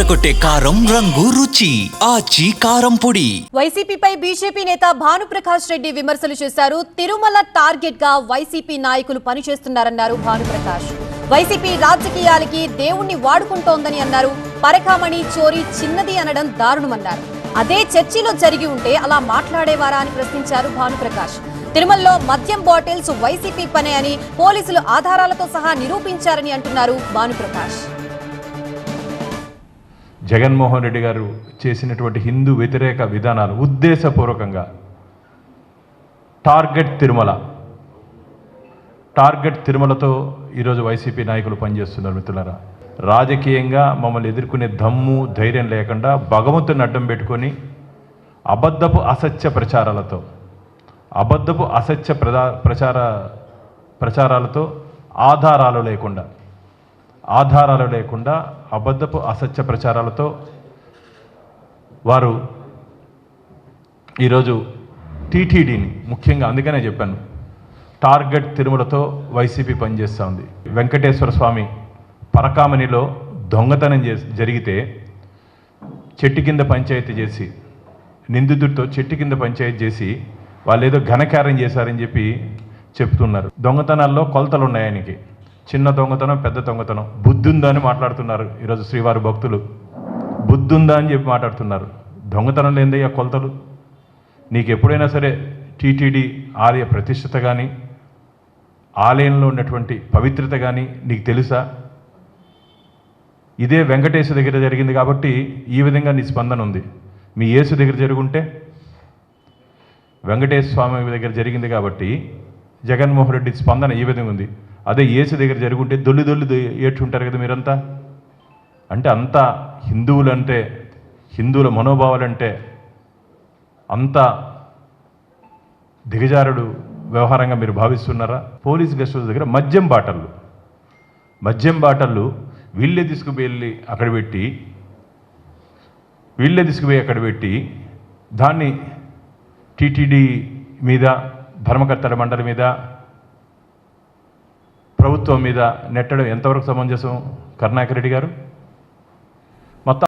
అదరకొట్టే కారం రంగు రుచి ఆచి కారం పొడి. వైసీపీపై బీజేపీ నేత భానుప్రకాష్ రెడ్డి విమర్శలు చేశారు. తిరుమల టార్గెట్ గా వైసీపీ నాయకులు పనిచేస్తున్నారన్నారు భానుప్రకాష్. వైసీపీ రాజకీయాలకి దేవుణ్ణి వాడుకుంటోందని అన్నారు. పరకామణి చోరీ చిన్నది అనడం దారుణమన్నారు. అదే చర్చిలో జరిగి ఉంటే అలా మాట్లాడేవారా అని ప్రశ్నించారు భానుప్రకాష్. తిరుమలలో మద్యం బాటిల్స్ వైసీపీ పనే అని పోలీసులు ఆధారాలతో సహా నిరూపించారని అంటున్నారు భానుప్రకాష్. జగన్మోహన్ రెడ్డి గారు చేసినటువంటి హిందూ వ్యతిరేక విధానాలు ఉద్దేశపూర్వకంగా టార్గెట్ తిరుమలతో ఈరోజు వైసీపీ నాయకులు పనిచేస్తున్నారు. మిత్రులారా, రాజకీయంగా మమ్మల్ని ఎదుర్కొనే దమ్ము ధైర్యం లేకుండా భగవంతుని అడ్డం పెట్టుకొని అబద్ధపు అసత్య ప్రచారాలతో ఆధారాలు లేకుండా అబద్ధపు అసత్య ప్రచారాలతో వారు ఈరోజు టీటీడీని ముఖ్యంగా, అందుకనే చెప్పాను, టార్గెట్ తిరుమలతో వైసీపీ పనిచేస్తూ ఉంది. వెంకటేశ్వర స్వామి పరకామణిలో దొంగతనం జరిగితే చెట్టు కింద పంచాయతీ చేసి, నిందితుడితో చెట్టు కింద పంచాయతీ చేసి వాళ్ళు ఏదో ఘనకార్యం చేశారని చెప్పి చెప్తున్నారు. దొంగతనాల్లో కొలతలు ఉన్నాయి ఆయనకి. చిన్న దొంగతనం, పెద్ద దొంగతనం. బుద్ధి ఉందా అని మాట్లాడుతున్నారు ఈరోజు శ్రీవారి భక్తులు. బుద్ధి ఉందా అని చెప్పి మాట్లాడుతున్నారు. దొంగతనం లేదయ్యా కొలతలు. నీకు ఎప్పుడైనా సరే టీటీడీ ఆలయ ప్రతిష్టత కానీ, ఆలయంలో ఉన్నటువంటి పవిత్రత కానీ నీకు తెలుసా? ఇదే వెంకటేశ్వర దగ్గర జరిగింది కాబట్టి ఈ విధంగా నీ స్పందన ఉంది. మీ యేసు దగ్గర జరుగుంటే, వెంకటేశ్వర స్వామి దగ్గర జరిగింది కాబట్టి జగన్మోహన్ రెడ్డి స్పందన ఈ విధంగా ఉంది. అదే యేసు దగ్గర జరుగుంటే దొల్లి ఏడ్చుంటారు కదా మీరంతా. అంటే అంతా హిందువుల మనోభావాలంటే అంత దిగజారుడు వ్యవహారంగా మీరు భావిస్తున్నారా? పోలీస్ గెస్ట్ హౌస్ దగ్గర మద్యం బాటళ్ళు వీళ్ళే తీసుకుపోయి అక్కడ పెట్టి దాన్ని టీటీడీ మీద, ధర్మకర్తల మండలి మీద, ప్రభుత్వం మీద నెట్టడం ఎంతవరకు సమంజసం? కరుణాకర్ రెడ్డి గారు మొత్తం